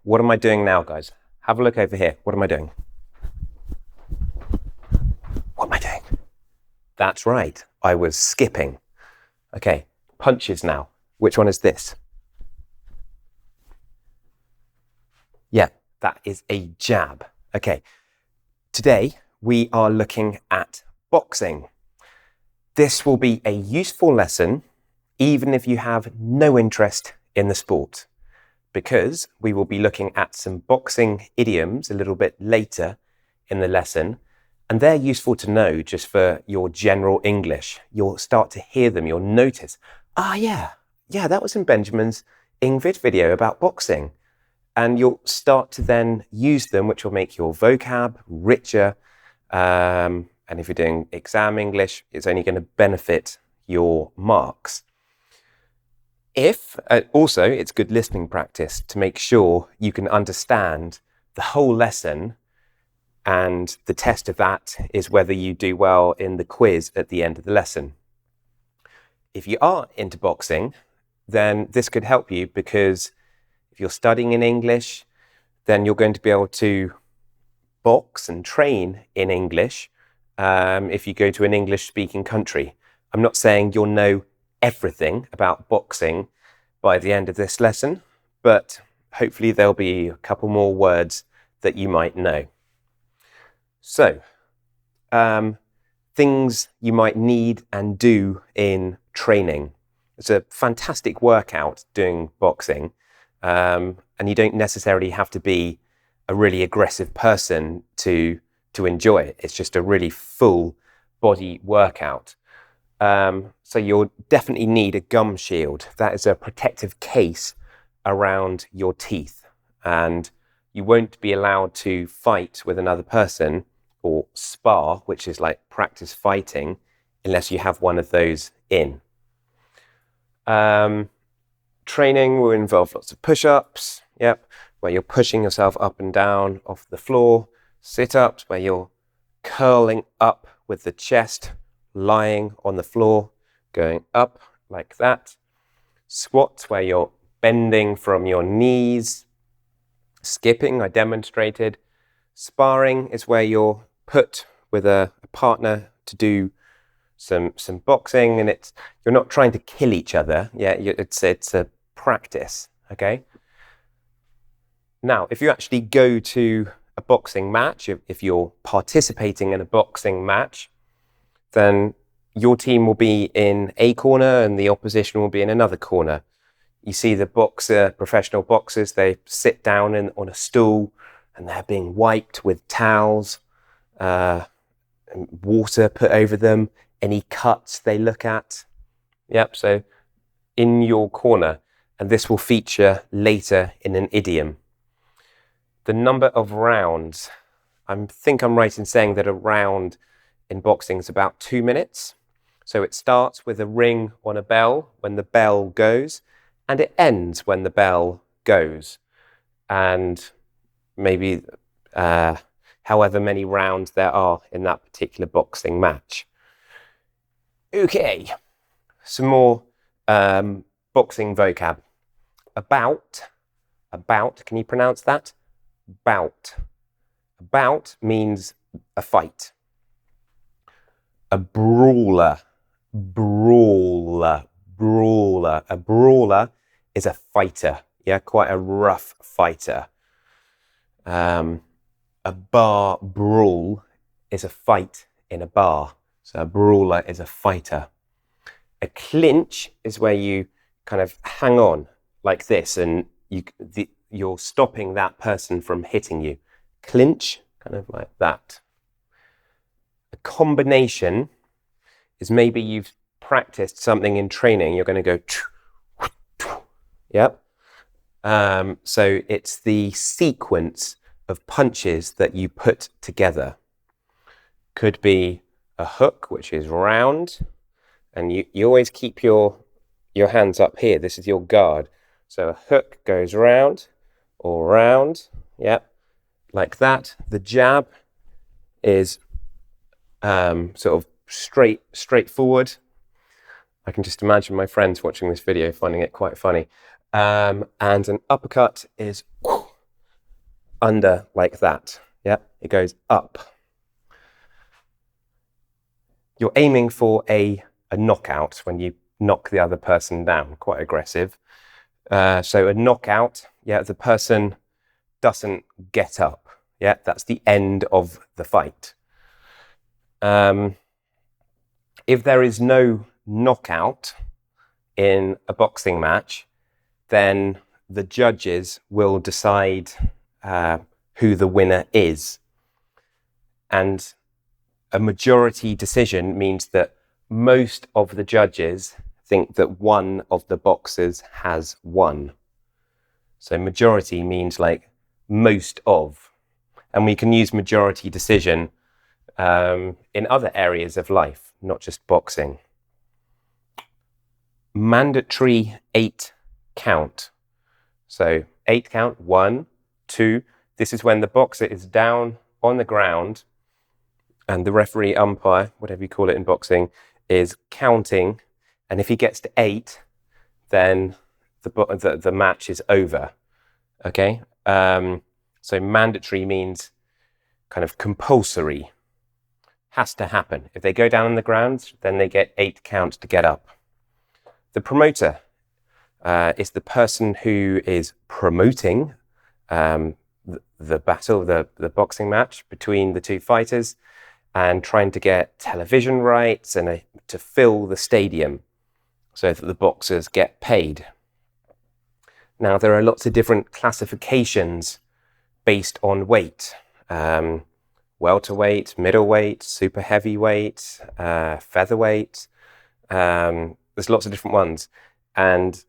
what am I doing now, guys? Have a look over here. What am I doing? What am I doing? That's right. I was skipping. Okay, punches now. Which one is this? Yeah, that is a jab. Okay, today we are looking at boxing. This will be a useful lesson even if you have no interest in the sport, because we will be looking at some boxing idioms a little bit later in the lesson, and they're useful to know just for your general English. You'll start to hear them, you'll notice, yeah, that was in Benjamin's engVid video about boxing. And you'll start to then use them, which will make your vocab richer. And if you're doing exam English, it's only going to benefit your marks. Also, it's good listening practice to make sure you can understand the whole lesson, and the test of that is whether you do well in the quiz at the end of the lesson. If you are into boxing, then this could help you, because if you're studying in English, then you're going to be able to box and train in English if you go to an English-speaking country. I'm not saying you'll know everything about boxing by the end of this lesson, but hopefully there'll be a couple more words that you might know. So, things you might need and do in training. It's a fantastic workout doing boxing, and you don't necessarily have to be a really aggressive person to enjoy it. It's just a really full body workout. So you'll definitely need a gum shield. That is a protective case around your teeth, and you won't be allowed to fight with another person or spar, which is like practice fighting, unless you have one of those in. Training will involve lots of push-ups, where you're pushing yourself up and down off the floor. Sit-ups, where you're curling up with the chest, lying on the floor, going up like that. Squats, where you're bending from your knees. Skipping, I demonstrated. Sparring is where you're put with a partner to do some boxing, and you're not trying to kill each other. It's a practice, okay? Now, if you actually go to a boxing match, if you're participating in a boxing match, then your team will be in a corner and the opposition will be in another corner. You see the professional boxers, they sit down on a stool and they're being wiped with towels, and water put over them, any cuts they look at. So in your corner, and this will feature later in an idiom. The number of rounds. I think I'm right in saying that a round in boxing is about 2 minutes. So it starts with a ring on a bell when the bell goes, and it ends when the bell goes. And maybe however many rounds there are in that particular boxing match. Okay, some more boxing vocab. About, can you pronounce that? Bout means a fight. A brawler. A brawler is a fighter, quite a rough fighter. A bar brawl is a fight in a bar. So a brawler is a fighter. A clinch is where you kind of hang on like this, and you're stopping that person from hitting you. Clinch, kind of like that. A combination is maybe you've practiced something in training, you're going to go, so it's the sequence of punches that you put together. Could be a hook, which is round, and you always keep your hands up here. This is your guard. So a hook goes round or round, like that. The jab is sort of straightforward. I can just imagine my friends watching this video finding it quite funny. And an uppercut is under like that. Yeah, it goes up. You're aiming for a knockout when you knock the other person down, quite aggressive. So a knockout, yeah, the person doesn't get up. Yeah, that's the end of the fight. If there is no knockout in a boxing match, then the judges will decide who the winner is. And a majority decision means that most of the judges think that one of the boxers has won. So majority means like most of. And we can use majority decision in other areas of life, not just boxing. Mandatory 8 count. So 8 count, 1, 2. This is when the boxer is down on the ground and the referee, umpire, whatever you call it in boxing, is counting. And if he gets to 8, then the match is over. Okay? So mandatory means kind of compulsory. Has to happen. If they go down on the ground, then they get 8 counts to get up. The promoter is the person who is promoting the battle, the boxing match between the two fighters, and trying to get television rights and to fill the stadium so that the boxers get paid. Now, there are lots of different classifications based on weight. Welterweight, middleweight, super heavyweight, featherweight. There's lots of different ones. And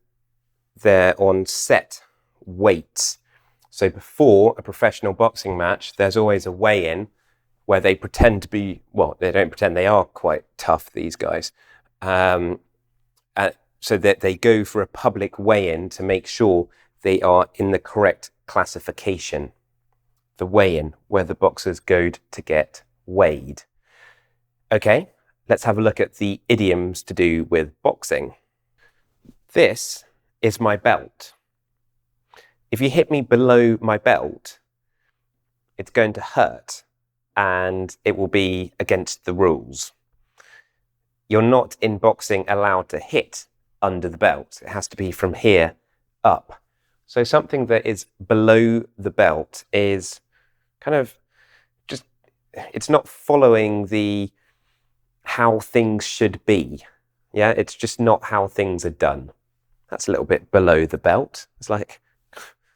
they're on set weights. So before a professional boxing match, there's always a weigh-in where they pretend to be, well, they don't pretend, they are quite tough, these guys. So that they go for a public weigh-in to make sure they are in the correct classification. The weigh-in, where the boxers go to get weighed. Okay, let's have a look at the idioms to do with boxing. This is my belt. If you hit me below my belt, it's going to hurt and it will be against the rules. You're not in boxing allowed to hit under the belt. It has to be from here up. So something that is below the belt is kind of just, it's not following the how things should be. Yeah, it's just not how things are done. That's a little bit below the belt. It's like,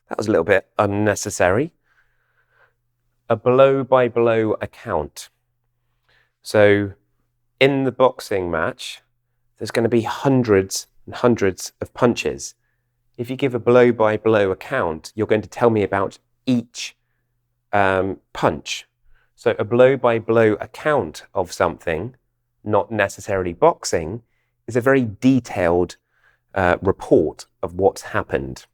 that was a little bit unnecessary. A blow-by-blow account. So in the boxing match, there's going to be hundreds and hundreds of punches. If you give a blow-by-blow account, you're going to tell me about each punch. So a blow-by-blow account of something, not necessarily boxing, is a very detailed report of what's happened.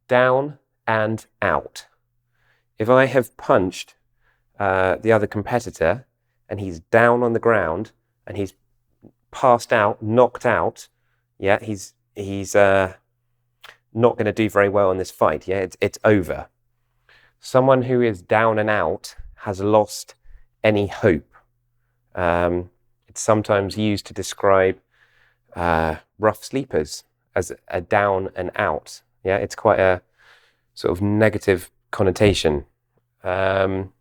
Down and out. If I have punched the other competitor and he's down on the ground and he's passed out, knocked out, yeah, he's not going to do very well in this fight. Yeah, it's over. Someone who is down and out has lost any hope. It's sometimes used to describe rough sleepers as a down and out. Yeah, it's quite a sort of negative connotation. Down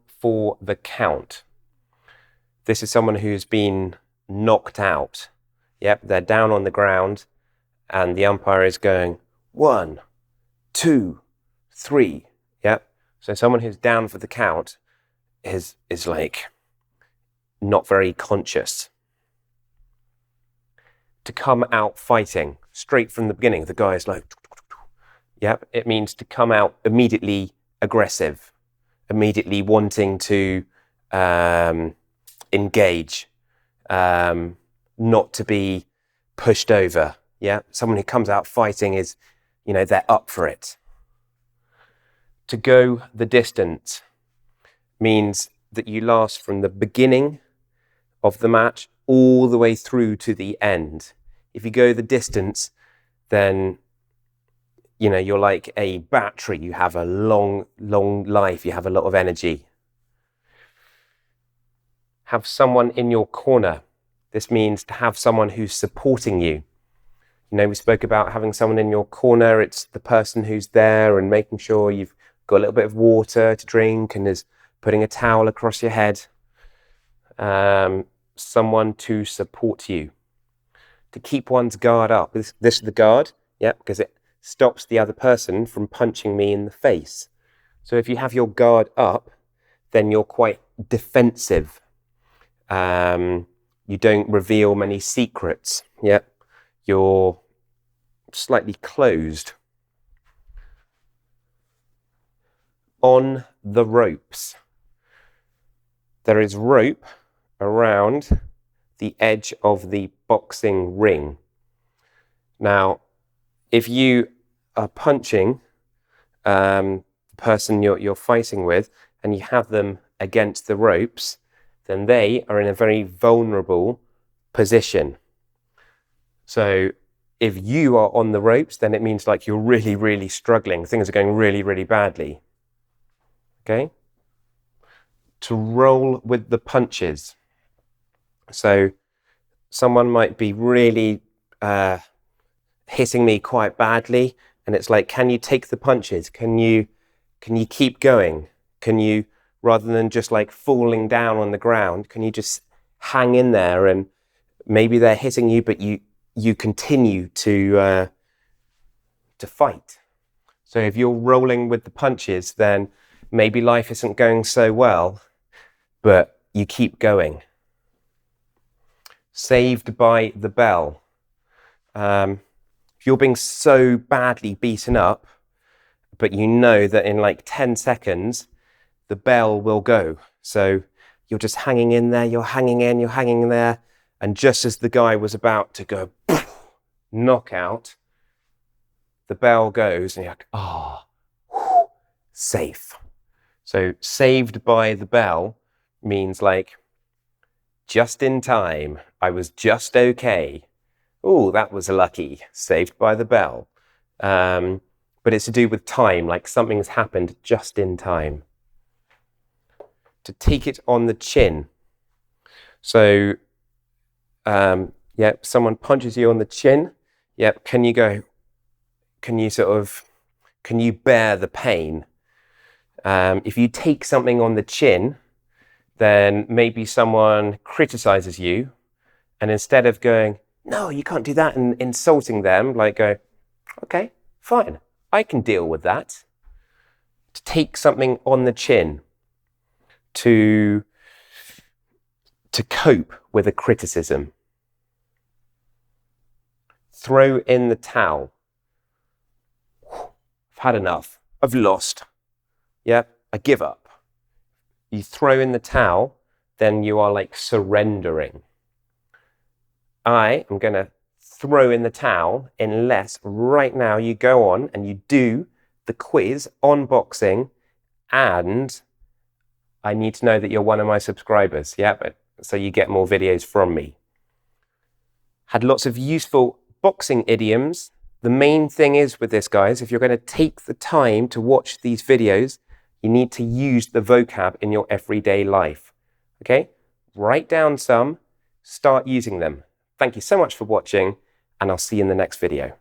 for the count. This is someone who's been knocked out. Yep, they're down on the ground and the umpire is going 1, 2, 3. Yep. So someone who's down for the count is like not very conscious. To come out fighting straight from the beginning, the guy is like, yep, it means to come out immediately aggressive, immediately wanting to engage, not to be pushed over. Yeah, someone who comes out fighting is, they're up for it. To go the distance means that you last from the beginning of the match all the way through to the end. If you go the distance, then you know, you're like a battery. You have a long life. You have a lot of energy. Have someone in your corner. This means to have someone who's supporting you. You know, we spoke about having someone in your corner. It's the person who's there and making sure you've got a little bit of water to drink and is putting a towel across your head. Someone to support you. To keep one's guard up. This is the guard, yeah, because it stops the other person from punching me in the face. So if you have your guard up, then you're quite defensive. You don't reveal many secrets, yeah. You're slightly closed. On the ropes. There is rope around the edge of the boxing ring. Now, if you are punching the person you're fighting with and you have them against the ropes, then they are in a very vulnerable position. So if you are on the ropes, then it means like you're really struggling. Things are going really badly. Okay? To roll with the punches. So someone might be really hitting me quite badly, and it's like, can you take the punches? Can you keep going? Can you, rather than just like falling down on the ground, can you just hang in there? And maybe they're hitting you, but you continue to fight. So if you're rolling with the punches, then maybe life isn't going so well, but you keep going. Saved by the bell. If you're being so badly beaten up, but you know that in like 10 seconds, the bell will go. So you're just hanging in there, you're hanging in there. And just as the guy was about to go knockout, the bell goes and you're like, safe. So saved by the bell means like, just in time, I was just okay. Oh, that was lucky, saved by the bell. But it's to do with time, like something's happened just in time. To take it on the chin. So, someone punches you on the chin. Yep, can you bear the pain? If you take something on the chin, then maybe someone criticizes you, and instead of going, no, you can't do that, and insulting them, like go, okay, fine, I can deal with that. To take something on the chin, to cope with a criticism. Throw in the towel. I've had enough. I've lost. Yeah, I give up. You throw in the towel, then you are like surrendering. I am going to throw in the towel unless right now you go on and you do the quiz on boxing, and I need to know that you're one of my subscribers. Yeah, but so you get more videos from me. Had lots of useful boxing idioms. The main thing is with this, guys, if you're going to take the time to watch these videos, you need to use the vocab in your everyday life. Okay? Write down some, start using them. Thank you so much for watching, and I'll see you in the next video.